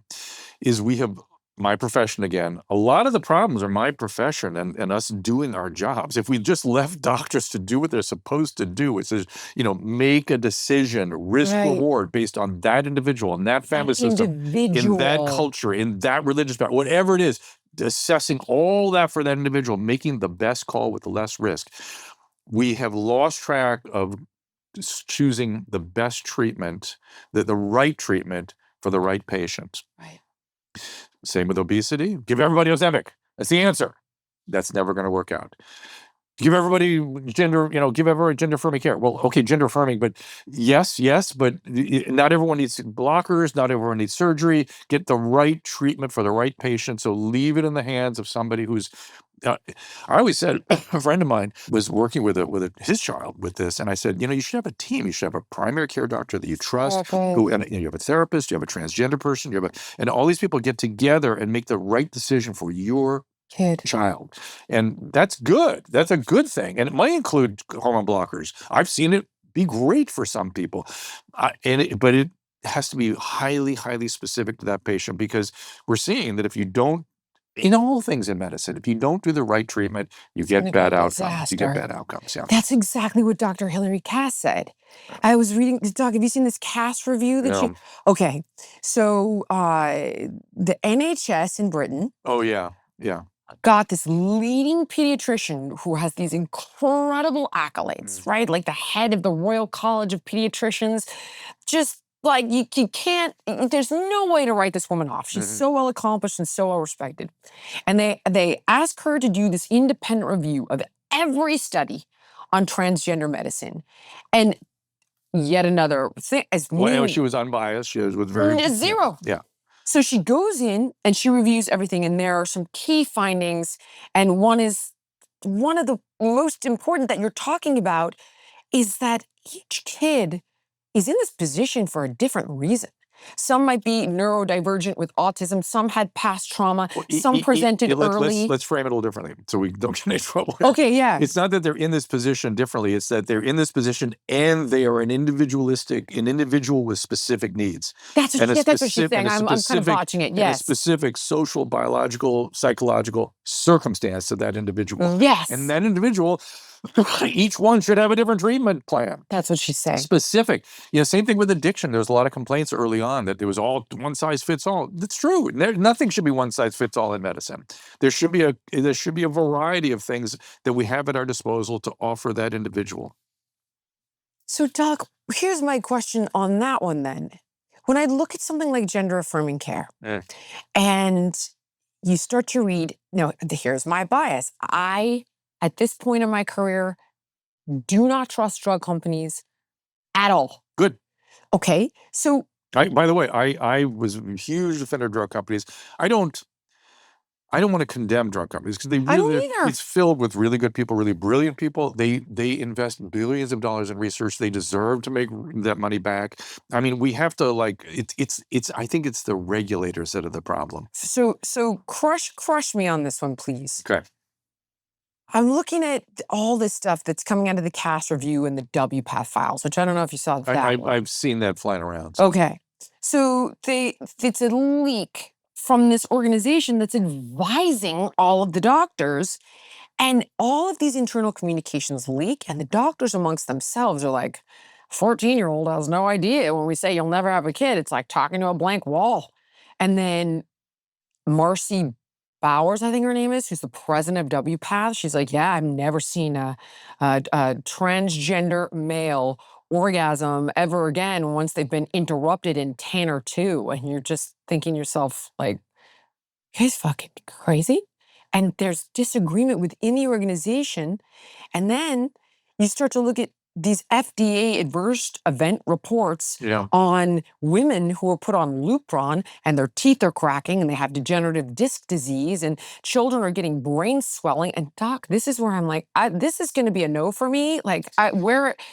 is we have, my profession again, a lot of the problems are my profession and us doing our jobs. If we just left doctors to do what they're supposed to do, which is, make a decision, risk reward based on that individual and that family system, in that culture, in that religious background, whatever it is, assessing all that for that individual, making the best call with the less risk. We have lost track of choosing the best treatment, the right treatment for the right patient. Right. Same with obesity. Give everybody Ozempic. That's the answer. That's never going to work out. Give everybody give everybody gender affirming care. Well, okay, gender affirming, but yes, but not everyone needs blockers. Not everyone needs surgery. Get the right treatment for the right patient. So leave it in the hands of somebody who's. I always said, a friend of mine was working with his child with this, and I said, you should have a team. You should have a primary care doctor that you trust, and you have a therapist, you have a transgender person, and all these people get together and make the right decision for your child. And that's good. That's a good thing. And it might include hormone blockers. I've seen it be great for some people. But it has to be highly, highly specific to that patient, because we're seeing that if you don't, in all things in medicine, if you don't do the right treatment, you get bad outcomes. You get bad outcomes. Yeah. That's exactly what Dr. Hilary Cass said. I was reading, Doc, have you seen this Cass review that she? Okay. So the NHS in Britain. Oh, yeah. Got this leading pediatrician who has these incredible accolades, right? Like the head of the Royal College of Pediatricians. Just like you can't, there's no way to write this woman off. She's so well accomplished and so well respected. And they ask her to do this independent review of every study on transgender medicine. And yet another thing. She was unbiased. She was very zero. Yeah. So she goes in and she reviews everything, and there are some key findings. And one of the most important that you're talking about is that each kid is in this position for a different reason. Some might be neurodivergent with autism. Some had past trauma. Some presented early. Let's frame it a little differently so we don't get in trouble. Okay, yeah. It's not that they're in this position differently. It's that they're in this position and they are an individual with specific needs. That's what she's saying. I'm kind of botching it. Yes. A specific social, biological, psychological circumstance to that individual. Yes. And that individual, each one should have a different treatment plan. That's what she's saying. Specific. Same thing with addiction. There's a lot of complaints early on that there was all one size fits all. That's true. Nothing should be one size fits all in medicine. There should be a variety of things that we have at our disposal to offer that individual. So, Doc, here's my question on that one then. When I look at something like gender affirming care, and you start to read, here's my bias. At this point in my career, do not trust drug companies at all. Good. Okay, so. By the way, I was a huge defender of drug companies. I don't want to condemn drug companies because I don't either. It's filled with really good people, really brilliant people. They invest billions of dollars in research. They deserve to make that money back. I mean, we have to I think it's the regulators that are the problem. So crush me on this one, please. Okay. I'm looking at all this stuff that's coming out of the Cass review and the WPATH Files, which I don't know if you saw that. I've seen that flying around. Okay. So it's a leak from this organization that's advising all of the doctors, and all of these internal communications leak, and the doctors amongst themselves are like, 14-year-old has no idea when we say you'll never have a kid. It's like talking to a blank wall. And then Marcy Bowers, I think her name is, who's the president of WPATH. She's like, yeah, I've never seen a transgender male orgasm ever again once they've been interrupted in 10 or 2. And you're just thinking yourself, like, he's fucking crazy. and there's disagreement within the organization. And then you start to look at these FDA adverse event reports Yeah. on women who are put on Lupron and their teeth are cracking and they have degenerative disc disease and children are getting brain swelling. And doc, this is where I'm like, this is going to be a no for me. Like,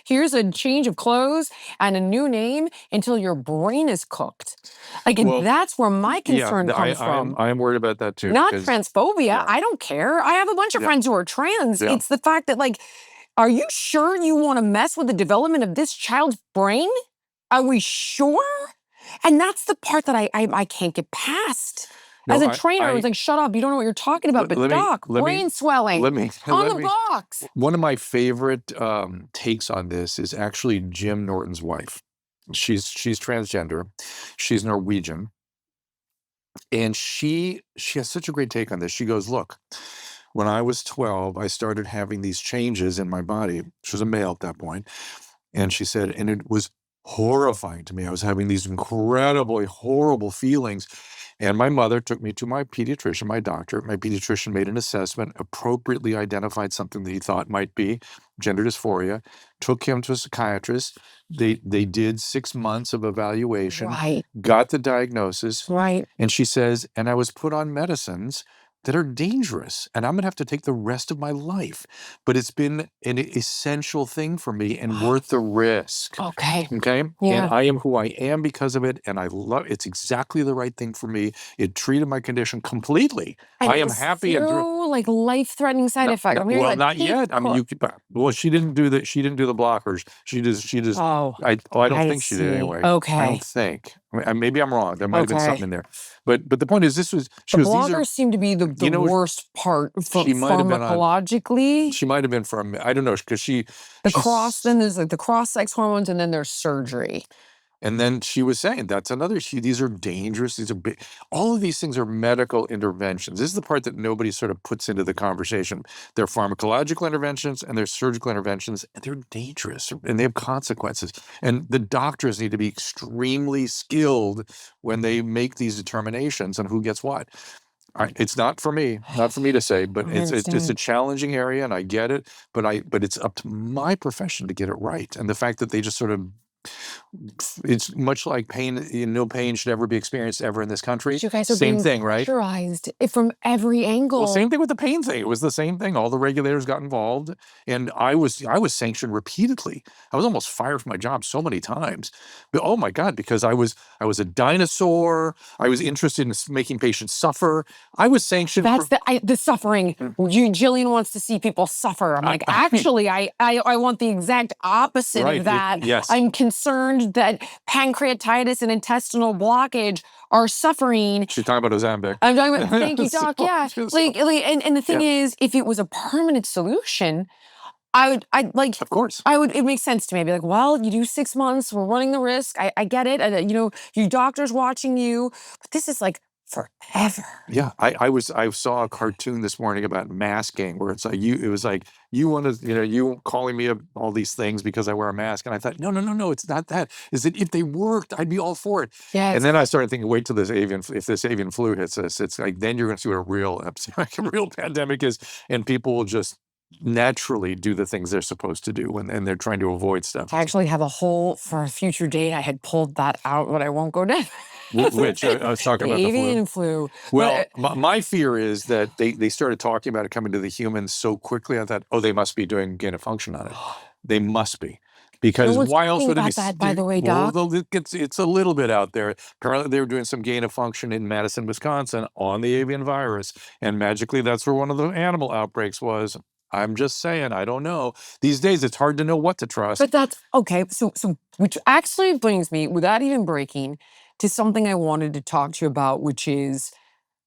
here's a change of clothes and a new name until your brain is cooked. Like, and Well, that's where my concern comes from. I'm worried about that too. Not 'cause- transphobia. yeah. I don't care. I have a bunch of Yeah. friends who are trans. Yeah. It's the fact that, like, are you sure you want to mess with the development of this child's brain? Are we sure? And that's the part that I can't get past. No, As a trainer, I was like, shut up. You don't know what you're talking about. But doc, brain swelling Let me on let the me. box. One of my favorite takes on this is actually Jim Norton's wife. She's transgender. She's Norwegian. And she has such a great take on this. She goes, look, when I was 12, I started having these changes in my body. She was a male at that point. And she said, and it was horrifying to me. I was having these incredibly horrible feelings. And my mother took me to my pediatrician, my doctor. My pediatrician made an assessment, appropriately identified something that he thought might be gender dysphoria, took him to a psychiatrist. They did 6 months of evaluation, Right. got the diagnosis. Right. And she says, and I was put on medicines that are dangerous, and I'm gonna have to take the rest of my life. But it's been an essential thing for me and worth the risk. Okay. Okay? Yeah. And I am who I am because of it, and I love it's exactly the right thing for me. It treated my condition completely. And I am happy and zero, like, life-threating side effect. I'm hearing well, about not teeth yet. I mean, you could, well, she didn't do the blockers. She just Oh, I don't I think she did see. anyway. I Okay. don't think. I mean, maybe I'm wrong. There might have been Okay. something in there. But the point is, she The goes, these blockers are, seem to be the you know, worst part she might have been on- pharmacologically. she might have been from, I don't know, because Then there's like the cross-sex hormones, and then there's surgery. and then she was saying that's another issue. These are dangerous. These are big. All of these things are medical interventions. This is the part that nobody sort of puts into the conversation. They're pharmacological interventions and they're surgical interventions, and they're dangerous and they have consequences. And the doctors need to be extremely skilled when they make these determinations on who gets what. It's not for me to say, but I it's a understand. challenging area, and I get it. But it's up to my profession to get it right. And the fact that they just sort of, it's much like pain. No pain should ever be experienced ever in this country. You guys are Same being thing, right? pressurized from every angle. Well, same thing with the pain thing. It was the same thing. All the regulators got involved, and I was sanctioned repeatedly. I was almost fired from my job so many times. But oh my God, because I was a dinosaur. I was interested in making patients suffer. I was sanctioned. That's the suffering. Jillian wants to see people suffer. I'm like, actually, I want the exact opposite Right, of that. yes. I'm concerned that pancreatitis and intestinal blockage are suffering. She's talking about Ozempic. I'm talking about, thank you, doc. Yeah. And the thing Yeah. is, if it was a permanent solution, I'd like, Of course. it makes sense to me. I'd be like, well, you do 6 months, we're running the risk. I get it. Your doctor's watching you, but this is like forever. Yeah, I saw a cartoon this morning about masking where it's like you want to, you calling me up all these things because I wear a mask, and I thought no, it's not that. Is that if they worked, I'd be all for it. Yes. And then I started thinking, wait till if this avian flu hits us, it's like then you're going to see what a real pandemic is, and people will just naturally do the things they're supposed to do and they're trying to avoid stuff. I actually have for a future date. I had pulled that out, but I won't go down. Which I was talking the about avian flu. Well, my fear is that they started talking about it coming to the humans so quickly. I thought, they must be doing gain of function on it. They must be. Because why else would it be? That, by the way, doc. Well, it's a little bit out there. Apparently, they were doing some gain of function in Madison, Wisconsin on the avian virus. And magically, that's where one of the animal outbreaks was. I'm just saying, I don't know. These days, it's hard to know what to trust. But that's okay. So which actually brings me, without even breaking, to something I wanted to talk to you about, which is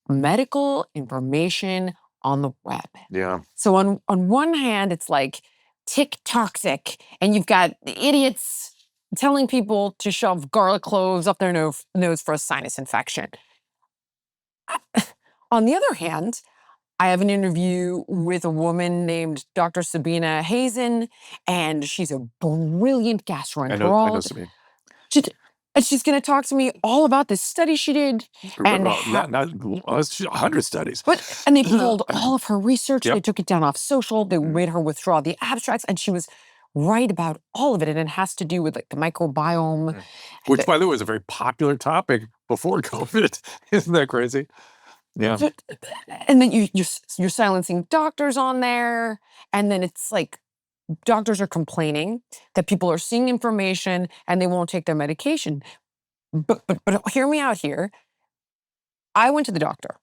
medical information on the web. Yeah. So on one hand, it's like tick toxic, and you've got idiots telling people to shove garlic cloves up their nose for a sinus infection. On the other hand, I have an interview with a woman named Dr. Sabina Hazen, and she's a brilliant gastroenterologist. I know Sabine. And she's going to talk to me all about this study she did. And It's 100 studies. and they pulled all of her research. Yep. They took it down off social. They made her withdraw the abstracts. And she was right about all of it. And it has to do with like the microbiome. Which, by the way, was a very popular topic before COVID. Isn't that crazy? Yeah. And then you're silencing doctors on there. And then it's like doctors are complaining that people are seeing information and they won't take their medication. But hear me out here. I went to the doctor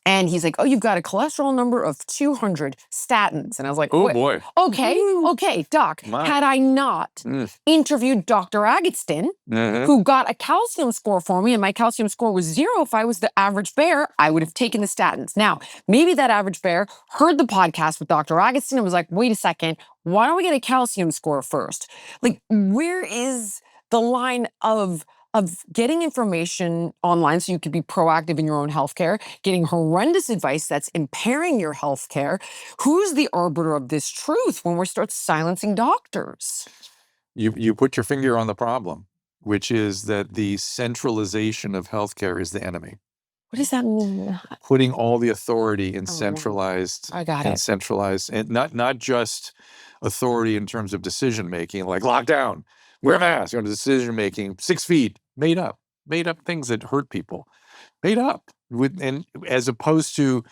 and he's like, oh, you've got a cholesterol number of 200 statins. And I was like, oh, boy. Okay, doc. Had I not interviewed Dr. Agatston, who got a calcium score for me, and my calcium score was 0. If I was the average bear, I would have taken the statins. Now, maybe that average bear heard the podcast with Dr. Agatston and was like, wait a second, why don't we get a calcium score first? Like, where is the line of getting information online so you could be proactive in your own healthcare, getting horrendous advice that's impairing your healthcare? Who's the arbiter of this truth when we start silencing doctors? You put your finger on the problem, which is that the centralization of healthcare is the enemy. What does that mean? Putting all the authority in centralized, and not just authority in terms of decision making, like lockdown, wear a mask, decision making, 6 feet, made up things that hurt people, made up, and as opposed to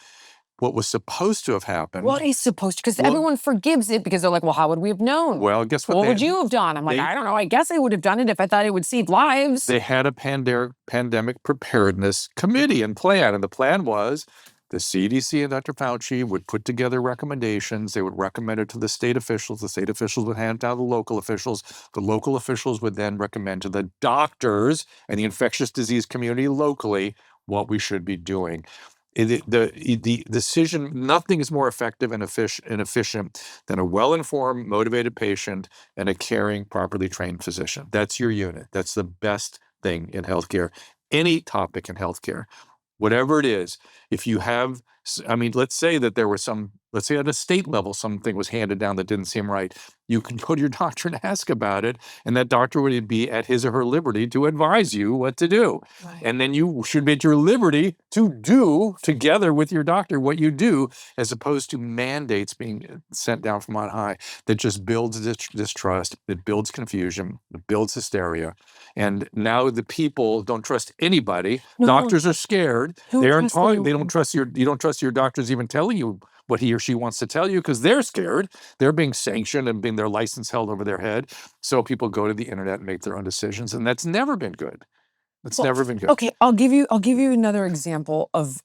what was supposed to have happened. What is supposed to? Because everyone forgives it because they're like, well, how would we have known? Well, guess what? What would you have done? I'm like, I don't know. I guess I would have done it if I thought it would save lives. They had a pandemic preparedness committee and plan, and the plan was the CDC and Dr. Fauci would put together recommendations. They would recommend it to the state officials. The state officials would hand it down to the local officials. The local officials would then recommend to the doctors and the infectious disease community locally what we should be doing. The decision, nothing is more effective and efficient than a well-informed, motivated patient and a caring, properly trained physician. That's your unit. That's the best thing in healthcare. Any topic in healthcare, whatever it is, if you have, let's say that there was let's say at a state level, something was handed down that didn't seem right. You can go to your doctor and ask about it, and that doctor would be at his or her liberty to advise you what to do. Right. And then you should be at your liberty to do together with your doctor what you do, as opposed to mandates being sent down from on high that just builds distrust, it builds confusion, it builds hysteria. And now the people don't trust anybody. Doctors are scared. They aren't talking. You don't trust your doctors even telling you what he or she wants to tell you because they're scared. They're being sanctioned and being their license held over their head. So people go to the internet and make their own decisions, and that's never been good. It's never been good. Okay, I'll give you another example of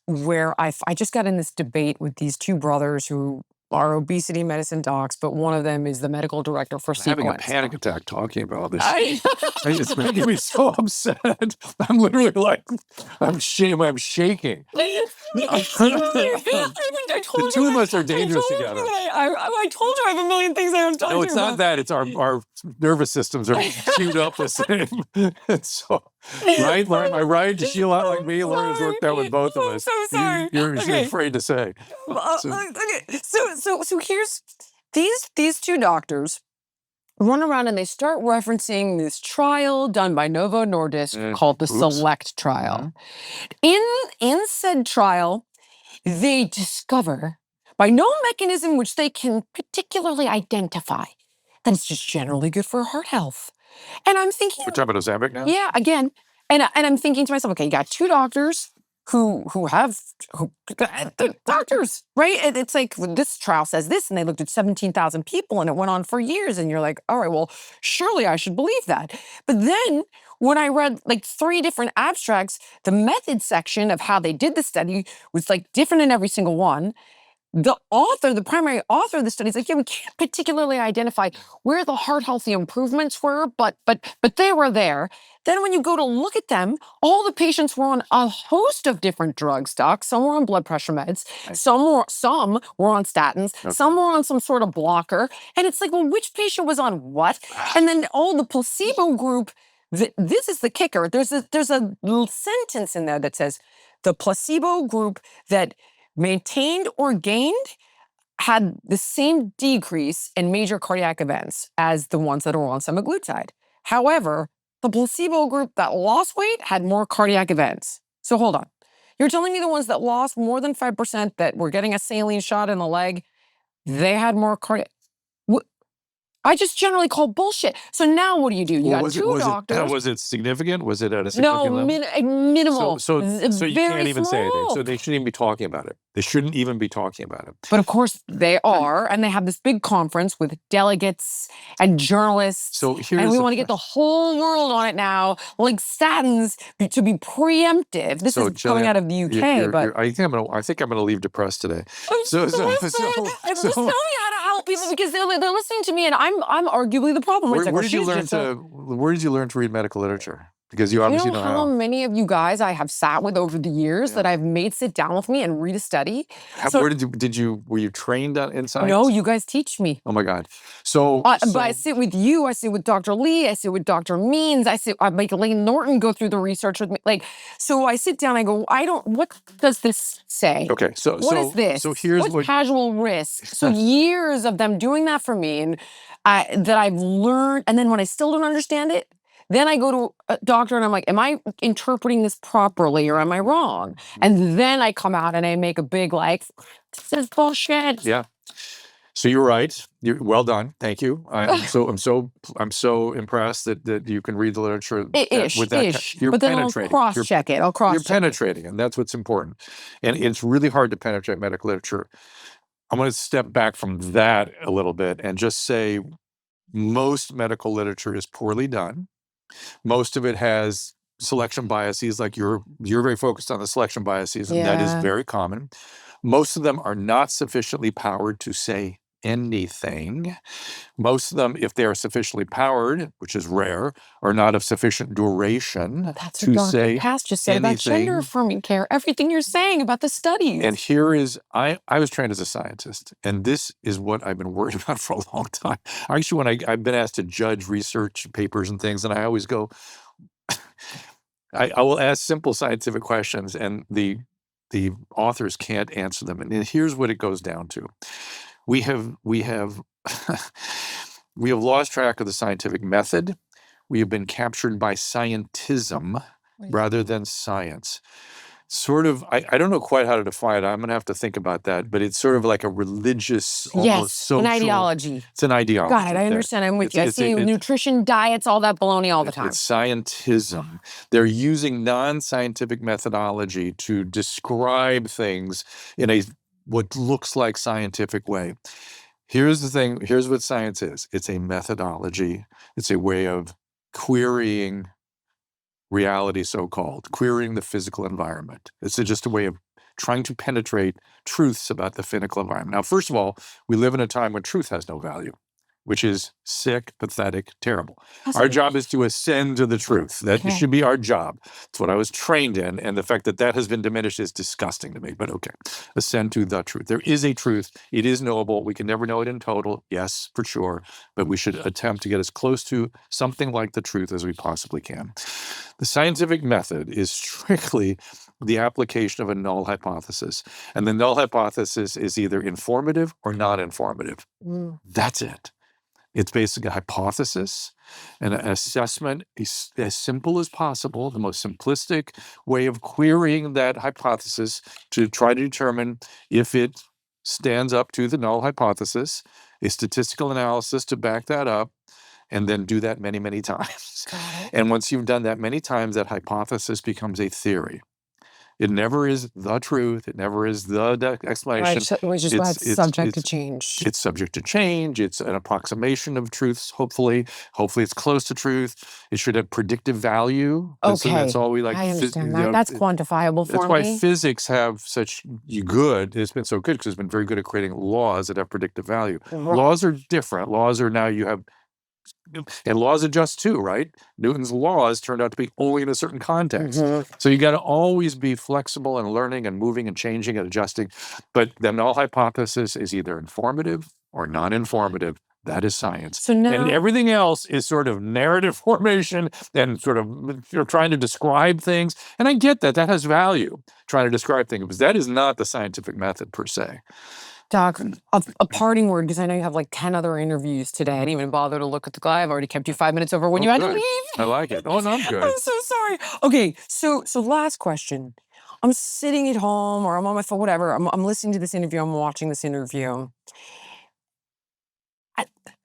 where I just got in this debate with these two brothers who are obesity medicine docs, but one of them is the medical director for Sequence. I'm having a panic attack talking about this. It's making me so upset. I'm literally like, I'm shaking. The two of us are dangerous together. I told you I have a million things I was talking about. No, it's not that. It's our nervous systems are queued up the same. So, right, Lauren? Am I right? Is she a lot like me? Lauren has worked out with both of us. I'm so sorry. You're afraid to say. So here's these two doctors run around and they start referencing this trial done by Novo Nordisk called the SELECT trial. In said trial, they discover by no mechanism which they can particularly identify that it's just generally good for heart health. And I'm thinking, we're talking about Ozempic now? Yeah, again. And I'm thinking to myself, okay, you got two doctors who they're doctors, right? It's like this trial says this, and they looked at 17,000 people, and it went on for years. And you're like, all right, well, surely I should believe that. But then when I read like 3 different abstracts, the method section of how they did the study was like different in every single one. The primary author of the study is like, yeah, we can't particularly identify where the heart healthy improvements were, but they were there. Then when you go to look at them, all the patients were on a host of different drugs, doc. Some were on blood pressure meds, some were on statins, some were on some sort of blocker. And it's like, well, which patient was on what? And then the placebo group, this is the kicker. There's a little sentence in there that says the placebo group that maintained or gained had the same decrease in major cardiac events as the ones that are on semaglutide. However, the placebo group that lost weight had more cardiac events. So hold on. You're telling me the ones that lost more than 5% that were getting a saline shot in the leg, they had more cardiac? I just generally call bullshit. So now what do? You got two doctors. Was it significant? Was it at a significant level? Minimal. So you can't even say anything. small. So they shouldn't even be talking about it. They shouldn't even be talking about it. But of course they are, and they have this big conference with delegates and journalists. So and we want to get the whole world on it now, like statins, to be preemptive. This is coming out of the UK, but I think I'm gonna leave depressed today. So just tell me how to help people, because they're listening to me, and I'm arguably the problem. Where did you learn to read medical literature? Because you obviously know how many of you guys I have sat with over the years that I've made sit down with me and read a study. Were you trained in science? No, you guys teach me. Oh my God. But I sit with you, I sit with Dr. Lee, I sit with Dr. Means, I make Lane Norton go through the research with me. So I sit down, I go, what does this say? Okay, what is this? So here's what's casual risk? So years of them doing that for me, and that I've learned, and then when I still don't understand it, then I go to a doctor and I'm like, am I interpreting this properly or am I wrong? And then I come out and I make a big this is bullshit. Yeah. So you're right. You're well done. Thank you. I'm so impressed that you can read the literature with that. You're but then penetrating. I'll cross-check it. You're penetrating, and that's what's important. And it's really hard to penetrate medical literature. I'm going to step back from that a little bit and just say most medical literature is poorly done. Most of it has selection biases, like you're very focused on the selection biases, and that is very common. Most of them are not sufficiently powered to say anything. Most of them, if they are sufficiently powered, which is rare, are not of sufficient duration to say Dr. just said about gender affirming care, everything you're saying about the studies. And here is, I was trained as a scientist, and this is what I've been worried about for a long time. Actually, when I've been asked to judge research papers and things, and I always go, I will ask simple scientific questions, and the authors can't answer them. And here's what it goes down to. We have lost track of the scientific method. We have been captured by scientism rather than science. Sort of, I don't know quite how to define it. I'm going to have to think about that. But it's sort of like a religious, almost social. An ideology. It's an ideology. Got it. I understand. I'm with you. I see nutrition, diets, all that baloney all the time. It's scientism. They're using non-scientific methodology to describe things in what looks like scientific way. Here's the thing. Here's what science is. It's a methodology. It's a way of querying reality, so-called, querying the physical environment. It's just a way of trying to penetrate truths about the physical environment. Now, first of all, we live in a time when truth has no value, which is sick, pathetic, terrible. Our job is to ascend to the truth. That should be our job. It's what I was trained in, and the fact that that has been diminished is disgusting to me, but okay. Ascend to the truth. There is a truth. It is knowable. We can never know it in total, yes, for sure, but we should attempt to get as close to something like the truth as we possibly can. The scientific method is strictly the application of a null hypothesis, and the null hypothesis is either informative or not informative. That's it. It's basically a hypothesis and an assessment is as simple as possible, the most simplistic way of querying that hypothesis to try to determine if it stands up to the null hypothesis, a statistical analysis to back that up, and then do that many, many times. And once you've done that many times, that hypothesis becomes a theory. It never is the truth. It never is the explanation. Which is why it's subject to change. It's subject to change. It's an approximation of truths, hopefully. Hopefully it's close to truth. It should have predictive value. Okay. That's all we like. I understand that. That's quantifiable for me. That's why physics have such it's been so good because it's been very good at creating laws that have predictive value. Laws are different. Laws are now and laws adjust too, right? Newton's laws turned out to be only in a certain context. So you got to always be flexible and learning and moving and changing and adjusting. But the null hypothesis is either informative or non-informative. That is science. So now, and everything else is sort of narrative formation and sort of trying to describe things. And I get that. That has value, trying to describe things. But that is not the scientific method per se. Doc, a parting word, because I know you have like 10 other interviews today. I didn't even bother to look at the clock. I've already kept you 5 minutes over when you had to good. leave. I like it. Oh, no, I'm good. I'm so sorry. Okay, so last question. I'm sitting at home or I'm on my phone, whatever. I'm listening to this interview. I'm watching this interview.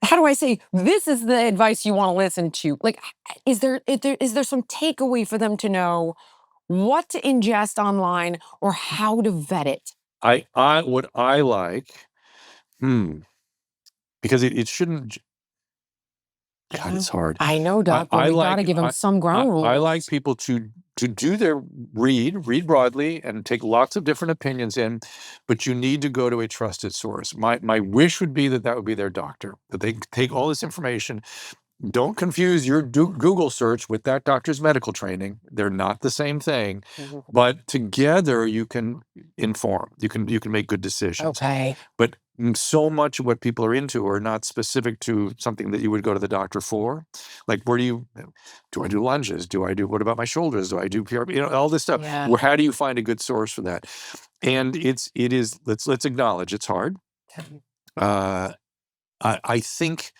How do I say this is the advice you want to listen to? Like, is there some takeaway for them to know what to ingest online or how to vet it? What I like, because it shouldn't. God, it's hard. I know, Doc, but we got to give them some ground rules. I like people to do their read broadly and take lots of different opinions in, but you need to go to a trusted source. My wish would be that would be their doctor, that they take all this information. Don't confuse your Google search with that doctor's medical training. They're not the same thing, but together you can inform. You can make good decisions. Okay. But so much of what people are into are not specific to something that you would go to the doctor for. Like, do I do lunges? What about my shoulders? Do I do PRP? You know, all this stuff. Yeah. How do you find a good source for that? And it is, let's acknowledge it's hard. I think,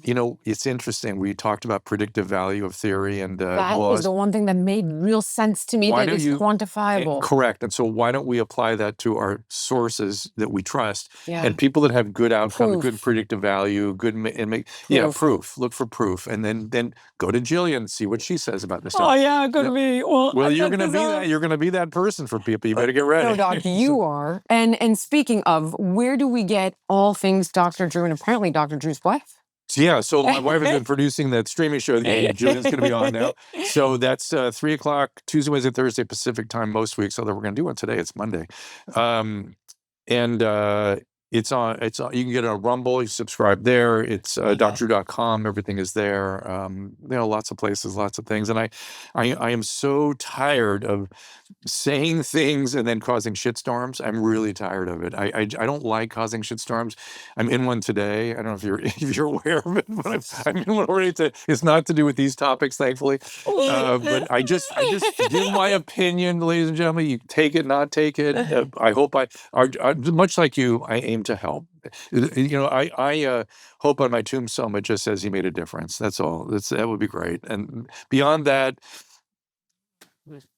you know, it's interesting. We talked about predictive value of theory, and that was the one thing that made real sense to me, that is quantifiable. Correct. And so why don't we apply that to our sources that we trust, and people that have good outcomes, good predictive value, proof. Look for proof, and then go to Jillian, see what she says about this stuff. Oh yeah, it could be. Well, you're going to be that. You're going to be that person for people. You better get ready. No, Doc, you are. And speaking of, where do we get all things Dr. Drew and apparently Dr. Drew's wife? So my wife has been producing that streaming show that Jillian's going to be on now. So that's 3 o'clock, Tuesday, Wednesday, Thursday, Pacific time most weeks. Although we're going to do one today. It's Monday. It's on, you can get it on Rumble, you subscribe there. It's drdrew.com. Everything is there. Lots of places, lots of things. And I am so tired of saying things and then causing shitstorms. I'm really tired of it. I don't like causing shitstorms. I'm in one today. I don't know if you're aware of it, but I'm in one already. It's not to do with these topics, thankfully. But I just give my opinion, ladies and gentlemen. You take it, not take it. I hope much like you, I aim to help. I hope on my tombstone it just says he made a difference. That's all. That would be great. And beyond that,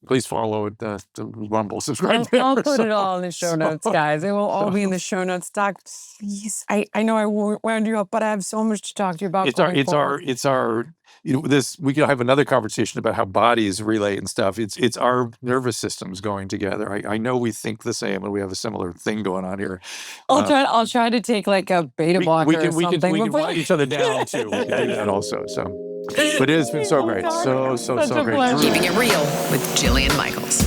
please follow the Rumble, subscribe. I'll put it all in the show notes, guys. It will all be in the show notes. Doc, please. I know I wound you up, but I have so much to talk to you about. It's our this. We can have another conversation about how bodies relate and stuff. It's our nervous systems going together. I know we think the same, and we have a similar thing going on here. I'll try to take like a beta blocker or something. We can block each other down too. We can do that also. So. But it has been so great. So great. Keeping it real with Jillian Michaels.